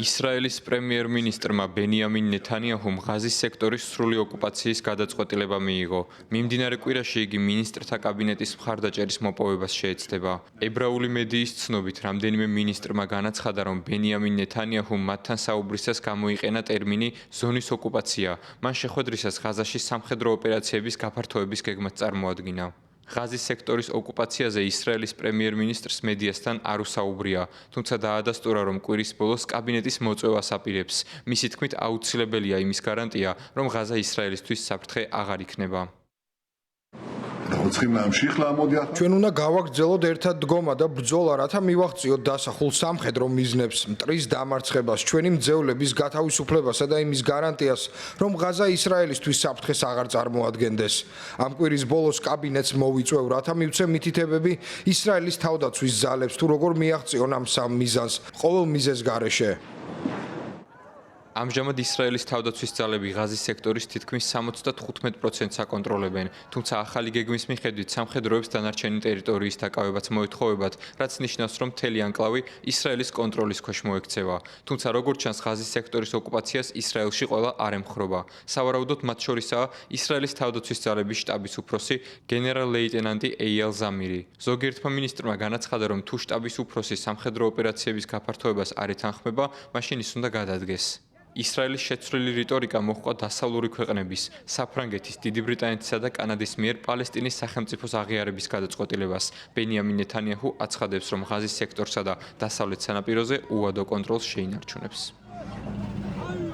ისრაელის პრემიერ-მინისტრმა ბენიამინ ნეთანიაჰუმ ღაზის სექტორის სრული ოკუპაციის გადაწყვეტილება მიიღო. მიმდინარე კვირაში იგი მინისტრთა კაბინეტის მხარდაჭერის მოპოვებას შეეცდება. ებრაული მედიის ცნობით, რამდენიმე მინისტრმა განაცხადა, რომ ბენიამინ ნეთანიაჰუმ მათთან საუბრისას გამოიყენა ტერმინი ზონის ოკუპაცია. მან შეხვედრისას ღაზაში სამხედრო ოპერაციების გაფართოების გეგმაც წარმოადგინა. ღაზის სექტორის ოკუპაციაზე ისრაელის პრემიერ-მინისტრს მედიასთან არ უსაუბრია, თუმცა დაადასტურა, რომ კვირის ბოლოს კაბინეტის მოწვევას აპირებს. მისი თქმით, აუცილებელია იმის გარანტია, რომ ღაზა ისრაელისთვის საფრთხე აღარ იქნება. ჩვენ უნდა გავაგრძელოთ ერთად დგომა და ბრძოლა, რათა მივაღწიოთ დასახულ სამხედრო მიზნებს, მტრის დამარცხებას, ჩვენი მძევლების გათავისუფლებასა და იმის გარანტიას, რომ ღაზა ისრაელისთვის საფრთხეს აღარ წარმოადგენდეს. ამ კვირის ბოლოს კაბინეტს მოვიწვევ, რათა მივცე მითითებები ისრაელის თავდაცვის ძალებს, თუ როგორ მიაღწიონ ამ სამ მიზანს ყოველ მიზეზს გარეშე. ამჟამად ისრაელის თავდაცვის ძალები ღაზის სექტორის თითქმის 75%-ს აკონტროლებენ, თუმცა ახალი გეგმის მიხედვით სამხედროებს დანარჩენი ტერიტორიის დაკავებაც მოეთხოვებათ, რაც ნიშნავს, რომ მთელი ანკლავი ისრაელის კონტროლის ქვეშ მოექცევა. თუმცა როგორც ჩანს, ღაზის სექტორის ოკუპაციას ისრაელში ყველა არ ემხრობა. სავარაუდოდ მათ შორისაა ისრაელის თავდაცვის ძალების შტაბის უფროსი გენერალ-ლეიტენანტი ეიალ ზამირი. ზოგიერთმა მინისტრმა განაცხადა, რომ თუ შტაბის უფროსი სამხედრო ოპერაციების გაფართოებას არ ეთანხმება, მაშინ ის უნდა გადადგეს. ისრაელის შეცვლილი რიტორიკა მოჰყვა დასავლური ქვეყნების, საფრანგეთის, დიდი ბრიტანეთისა და კანადის მიერ პალესტინის სახელმწიფოს აღიარების გადაწყვეტილებას. ბენიამინ ნეთანიაჰუ აცხადებს, რომ ღაზის სექტორსა და დასავლეთ სანაპიროზე უადო კონტროლს შეინარჩუნებს.